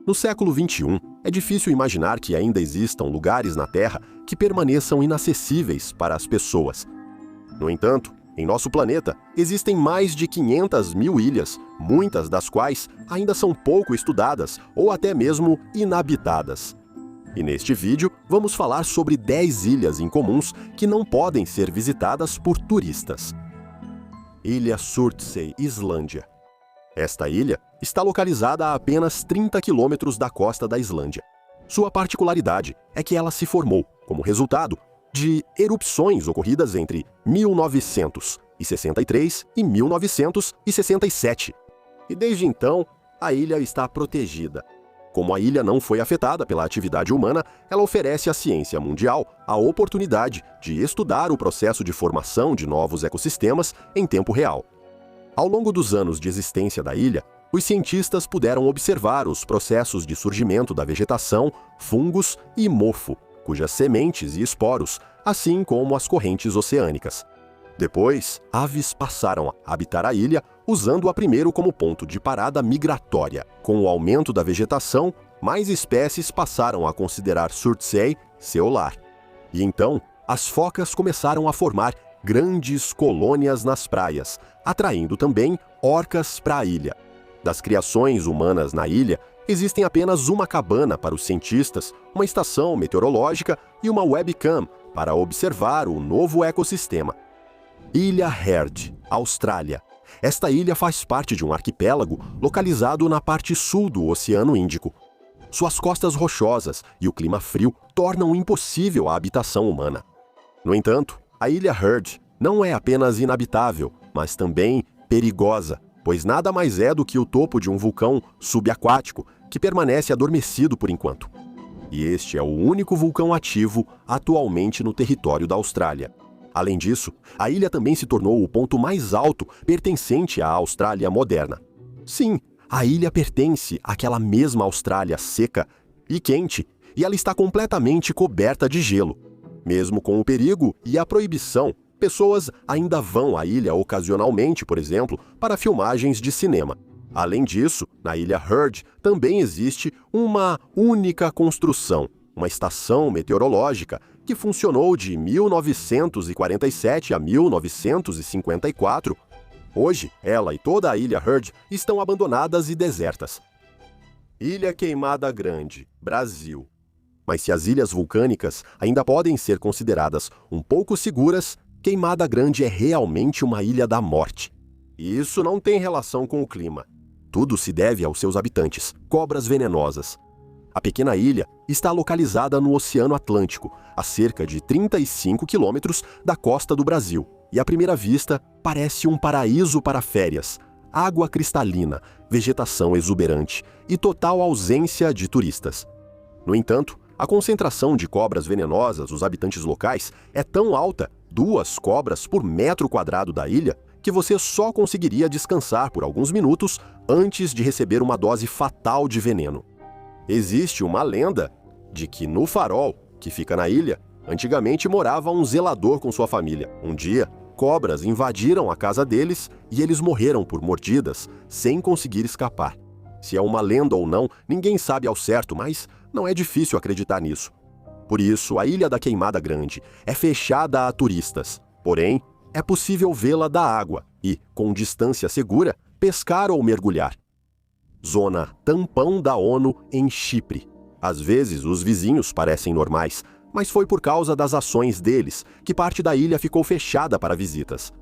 No século XXI, é difícil imaginar que ainda existam lugares na Terra que permaneçam inacessíveis para as pessoas. No entanto, em nosso planeta, existem mais de 500 mil ilhas, muitas das quais ainda são pouco estudadas ou até mesmo inabitadas. E neste vídeo, vamos falar sobre 10 ilhas incomuns que não podem ser visitadas por turistas. Ilha Surtsey, Islândia. Esta ilha está localizada a apenas 30 quilômetros da costa da Islândia. Sua particularidade é que ela se formou como resultado de erupções ocorridas entre 1963 e 1967. E desde então, a ilha está protegida. Como a ilha não foi afetada pela atividade humana, ela oferece à ciência mundial a oportunidade de estudar o processo de formação de novos ecossistemas em tempo real. Ao longo dos anos de existência da ilha, os cientistas puderam observar os processos de surgimento da vegetação, fungos e mofo, cujas sementes e esporos, assim como as correntes oceânicas. Depois, aves passaram a habitar a ilha, usando-a primeiro como ponto de parada migratória. Com o aumento da vegetação, mais espécies passaram a considerar Surtsey seu lar. E então, as focas começaram a formar grandes colônias nas praias, atraindo também orcas para a ilha. Das criações humanas na ilha, existem apenas uma cabana para os cientistas, uma estação meteorológica e uma webcam para observar o novo ecossistema. Ilha Heard, Austrália. Esta ilha faz parte de um arquipélago localizado na parte sul do Oceano Índico. Suas costas rochosas e o clima frio tornam impossível a habitação humana. No entanto, a Ilha Heard não é apenas inabitável, mas também perigosa, pois nada mais é do que o topo de um vulcão subaquático que permanece adormecido por enquanto. E este é o único vulcão ativo atualmente no território da Austrália. Além disso, a ilha também se tornou o ponto mais alto pertencente à Austrália moderna. Sim, a ilha pertence àquela mesma Austrália seca e quente, e ela está completamente coberta de gelo. Mesmo com o perigo e a proibição, pessoas ainda vão à ilha ocasionalmente, por exemplo, para filmagens de cinema. Além disso, na Ilha Heard também existe uma única construção, uma estação meteorológica que funcionou de 1947 a 1954. Hoje, ela e toda a Ilha Heard estão abandonadas e desertas. Ilha Queimada Grande, Brasil. Mas se as ilhas vulcânicas ainda podem ser consideradas um pouco seguras, Queimada Grande é realmente uma ilha da morte. E isso não tem relação com o clima. Tudo se deve aos seus habitantes, cobras venenosas. A pequena ilha está localizada no Oceano Atlântico, a cerca de 35 quilômetros da costa do Brasil. E à primeira vista, parece um paraíso para férias. Água cristalina, vegetação exuberante e total ausência de turistas. No entanto, a concentração de cobras venenosas dos habitantes locais é tão alta, 2 cobras por metro quadrado da ilha, que você só conseguiria descansar por alguns minutos antes de receber uma dose fatal de veneno. Existe uma lenda de que no Farol, que fica na ilha, antigamente morava um zelador com sua família. Um dia, cobras invadiram a casa deles e eles morreram por mordidas, sem conseguir escapar. Se é uma lenda ou não, ninguém sabe ao certo, mas não é difícil acreditar nisso. Por isso, a Ilha da Queimada Grande é fechada a turistas. Porém, é possível vê-la da água e, com distância segura, pescar ou mergulhar. Zona tampão da ONU em Chipre. Às vezes, os vizinhos parecem normais, mas foi por causa das ações deles que parte da ilha ficou fechada para visitas.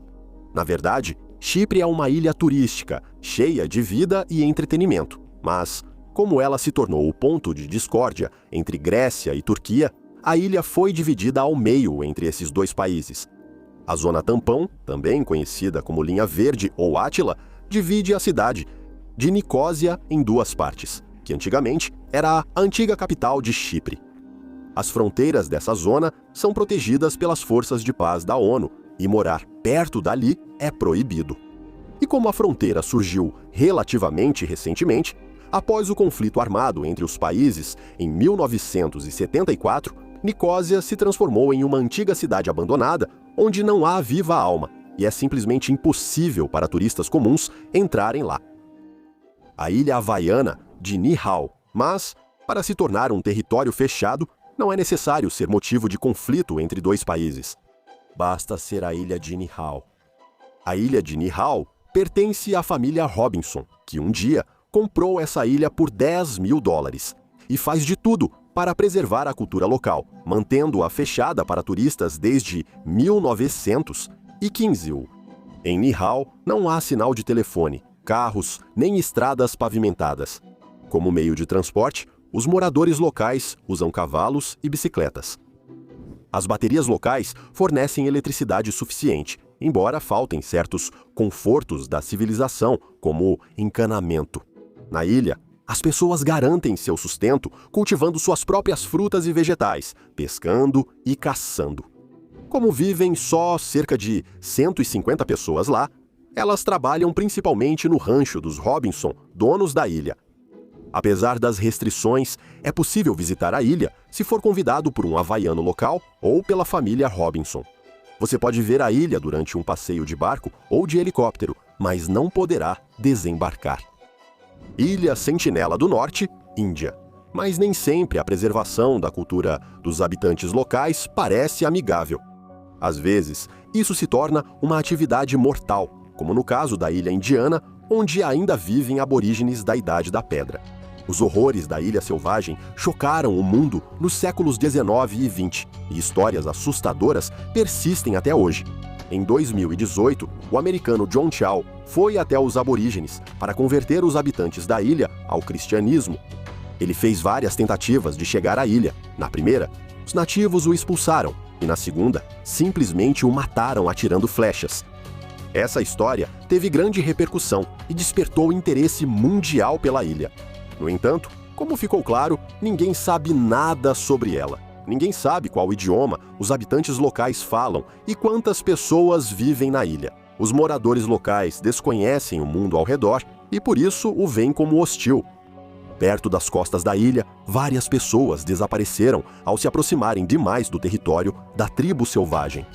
Na verdade, Chipre é uma ilha turística, cheia de vida e entretenimento. Mas, como ela se tornou o ponto de discórdia entre Grécia e Turquia, a ilha foi dividida ao meio entre esses dois países. A Zona Tampão, também conhecida como Linha Verde ou Átila, divide a cidade de Nicósia em 2 partes, que antigamente era a antiga capital de Chipre. As fronteiras dessa zona são protegidas pelas forças de paz da ONU e morar perto dali é proibido. E como a fronteira surgiu relativamente recentemente, após o conflito armado entre os países em 1974, Nicósia se transformou em uma antiga cidade abandonada onde não há viva alma e é simplesmente impossível para turistas comuns entrarem lá. A ilha havaiana de Niihau, Mas, para se tornar um território fechado, não é necessário ser motivo de conflito entre dois países. Basta ser a ilha de Niihau. A ilha de Niihau pertence à família Robinson, que um dia comprou essa ilha por $10.000 e faz de tudo para preservar a cultura local, mantendo-a fechada para turistas desde 1915. Em Niihau não há sinal de telefone, carros nem estradas pavimentadas. Como meio de transporte, os moradores locais usam cavalos e bicicletas. As baterias locais fornecem eletricidade suficiente, embora faltem certos confortos da civilização, como encanamento. Na ilha, as pessoas garantem seu sustento cultivando suas próprias frutas e vegetais, pescando e caçando. Como vivem só cerca de 150 pessoas lá, elas trabalham principalmente no rancho dos Robinson, donos da ilha. Apesar das restrições, é possível visitar a ilha se for convidado por um havaiano local ou pela família Robinson. Você pode ver a ilha durante um passeio de barco ou de helicóptero, mas não poderá desembarcar. Ilha Sentinela do Norte, Índia. Mas nem sempre a preservação da cultura dos habitantes locais parece amigável. Às vezes, isso se torna uma atividade mortal, como no caso da ilha indiana, onde ainda vivem aborígenes da Idade da Pedra. Os horrores da ilha selvagem chocaram o mundo nos séculos 19 e 20, e histórias assustadoras persistem até hoje. Em 2018, o americano John Chow foi até os aborígenes para converter os habitantes da ilha ao cristianismo. Ele fez várias tentativas de chegar à ilha. Na primeira, os nativos o expulsaram, e na segunda, simplesmente o mataram atirando flechas. Essa história teve grande repercussão e despertou interesse mundial pela ilha. No entanto, como ficou claro, ninguém sabe nada sobre ela. Ninguém sabe qual idioma os habitantes locais falam e quantas pessoas vivem na ilha. Os moradores locais desconhecem o mundo ao redor e por isso o veem como hostil. Perto das costas da ilha, várias pessoas desapareceram ao se aproximarem demais do território da tribo selvagem.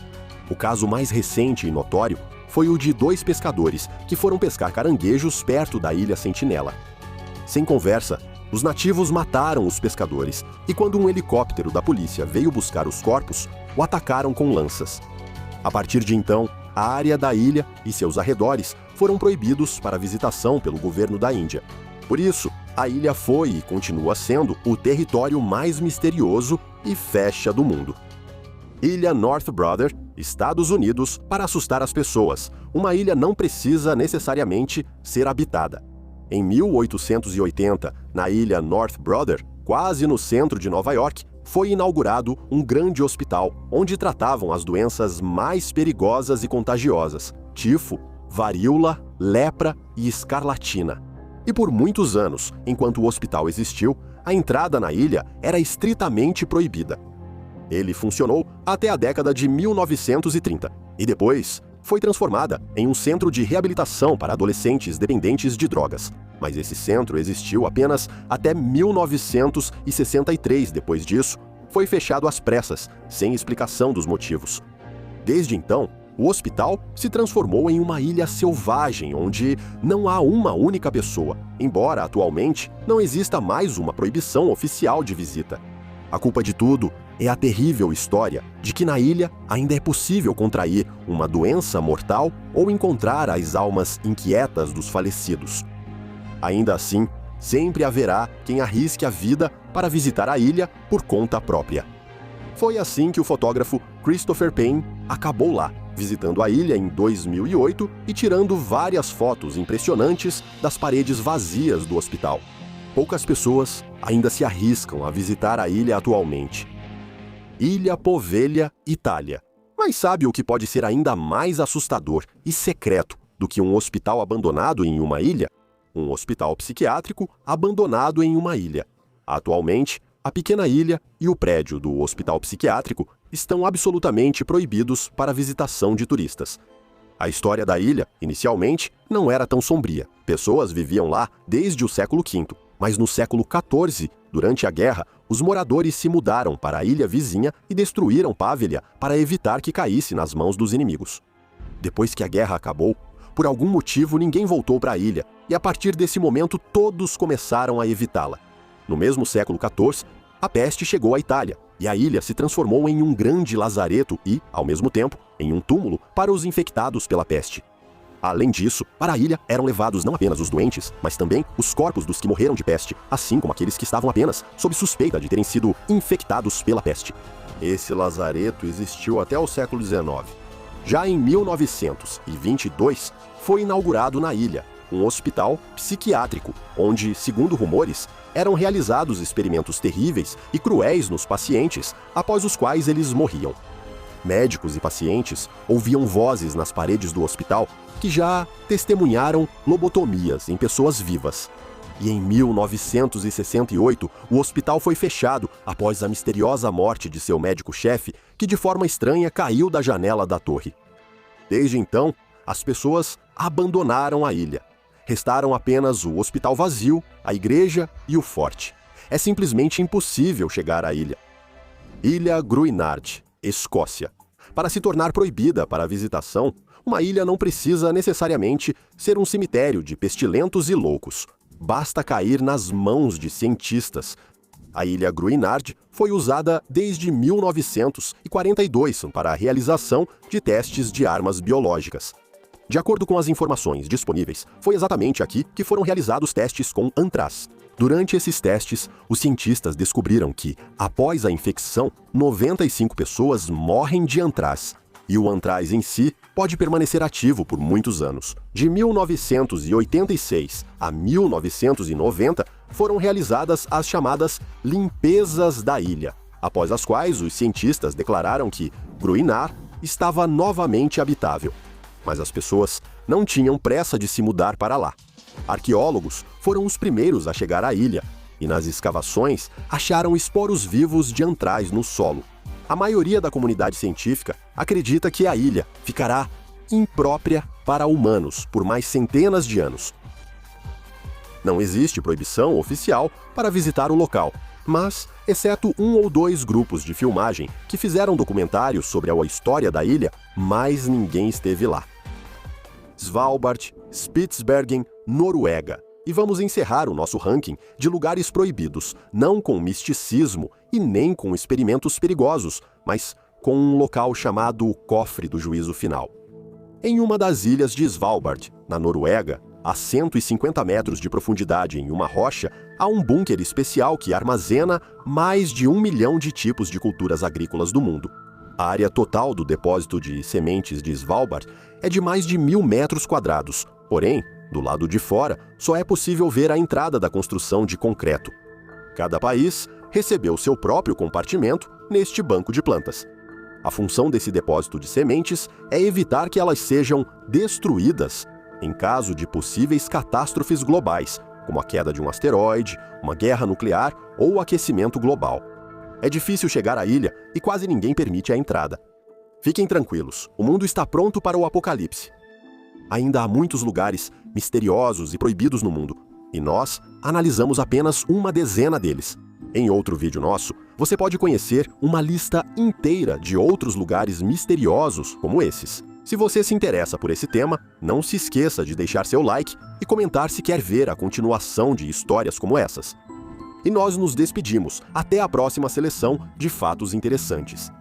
O caso mais recente e notório foi o de 2 pescadores que foram pescar caranguejos perto da Ilha Sentinela. Sem conversa, os nativos mataram os pescadores e quando um helicóptero da polícia veio buscar os corpos, o atacaram com lanças. A partir de então, a área da ilha e seus arredores foram proibidos para visitação pelo governo da Índia. Por isso, a ilha foi e continua sendo o território mais misterioso e fecha do mundo. Ilha North Brother, Estados Unidos, para assustar as pessoas. Uma ilha não precisa necessariamente ser habitada. Em 1880, na ilha North Brother, quase no centro de Nova York, foi inaugurado um grande hospital, onde tratavam as doenças mais perigosas e contagiosas: tifo, varíola, lepra e escarlatina. E por muitos anos, enquanto o hospital existiu, a entrada na ilha era estritamente proibida. Ele funcionou até a década de 1930 e depois foi transformada em um centro de reabilitação para adolescentes dependentes de drogas. Mas esse centro existiu apenas até 1963. Depois disso, foi fechado às pressas, sem explicação dos motivos. Desde então, o hospital se transformou em uma ilha selvagem, onde não há uma única pessoa, embora atualmente não exista mais uma proibição oficial de visita. A culpa de tudo é a terrível história de que na ilha ainda é possível contrair uma doença mortal ou encontrar as almas inquietas dos falecidos. Ainda assim, sempre haverá quem arrisque a vida para visitar a ilha por conta própria. Foi assim que o fotógrafo Christopher Payne acabou lá, visitando a ilha em 2008 e tirando várias fotos impressionantes das paredes vazias do hospital. Poucas pessoas ainda se arriscam a visitar a ilha atualmente. Ilha Poveglia, Itália. Mas sabe o que pode ser ainda mais assustador e secreto do que um hospital abandonado em uma ilha? Um hospital psiquiátrico abandonado em uma ilha. Atualmente, a pequena ilha e o prédio do hospital psiquiátrico estão absolutamente proibidos para visitação de turistas. A história da ilha, inicialmente, não era tão sombria. Pessoas viviam lá desde o século V, mas no século XIV, durante a guerra, os moradores se mudaram para a ilha vizinha e destruíram Poveglia para evitar que caísse nas mãos dos inimigos. Depois que a guerra acabou, por algum motivo ninguém voltou para a ilha, e a partir desse momento todos começaram a evitá-la. No mesmo século XIV, a peste chegou à Itália, e a ilha se transformou em um grande lazareto e, ao mesmo tempo, em um túmulo para os infectados pela peste. Além disso, para a ilha eram levados não apenas os doentes, mas também os corpos dos que morreram de peste, assim como aqueles que estavam apenas sob suspeita de terem sido infectados pela peste. Esse lazareto existiu até o século XIX. Já em 1922, foi inaugurado na ilha um hospital psiquiátrico, onde, segundo rumores, eram realizados experimentos terríveis e cruéis nos pacientes, após os quais eles morriam. Médicos e pacientes ouviam vozes nas paredes do hospital que já testemunharam lobotomias em pessoas vivas. E em 1968, o hospital foi fechado após a misteriosa morte de seu médico-chefe, que de forma estranha caiu da janela da torre. Desde então, as pessoas abandonaram a ilha. Restaram apenas o hospital vazio, a igreja e o forte. É simplesmente impossível chegar à ilha. Ilha Gruinard, Escócia. Para se tornar proibida para a visitação, uma ilha não precisa necessariamente ser um cemitério de pestilentos e loucos. Basta cair nas mãos de cientistas. A ilha Gruinard foi usada desde 1942 para a realização de testes de armas biológicas. De acordo com as informações disponíveis, foi exatamente aqui que foram realizados testes com antraz. Durante esses testes, os cientistas descobriram que, após a infecção, 95 pessoas morrem de antraz. E o antraz em si pode permanecer ativo por muitos anos. De 1986 a 1990, foram realizadas as chamadas limpezas da ilha, após as quais os cientistas declararam que Gruinard estava novamente habitável. Mas as pessoas não tinham pressa de se mudar para lá. Arqueólogos foram os primeiros a chegar à ilha, e nas escavações acharam esporos vivos de antraz no solo. A maioria da comunidade científica acredita que a ilha ficará imprópria para humanos por mais centenas de anos. Não existe proibição oficial para visitar o local, mas, exceto um ou dois grupos de filmagem que fizeram documentários sobre a história da ilha, mais ninguém esteve lá. Svalbard, Spitsbergen, Noruega. E vamos encerrar o nosso ranking de lugares proibidos, não com misticismo e nem com experimentos perigosos, mas com um local chamado Cofre do Juízo Final. Em uma das ilhas de Svalbard, na Noruega, a 150 metros de profundidade em uma rocha, há um bunker especial que armazena mais de 1 milhão de tipos de culturas agrícolas do mundo. A área total do depósito de sementes de Svalbard é de mais de 1.000 metros quadrados, porém, do lado de fora, só é possível ver a entrada da construção de concreto. Cada país recebeu seu próprio compartimento neste banco de plantas. A função desse depósito de sementes é evitar que elas sejam destruídas em caso de possíveis catástrofes globais, como a queda de um asteroide, uma guerra nuclear ou o aquecimento global. É difícil chegar à ilha e quase ninguém permite a entrada. Fiquem tranquilos, o mundo está pronto para o apocalipse. Ainda há muitos lugares misteriosos e proibidos no mundo, e nós analisamos apenas uma dezena deles. Em outro vídeo nosso, você pode conhecer uma lista inteira de outros lugares misteriosos como esses. Se você se interessa por esse tema, não se esqueça de deixar seu like e comentar se quer ver a continuação de histórias como essas. E nós nos despedimos. Até a próxima seleção de fatos interessantes.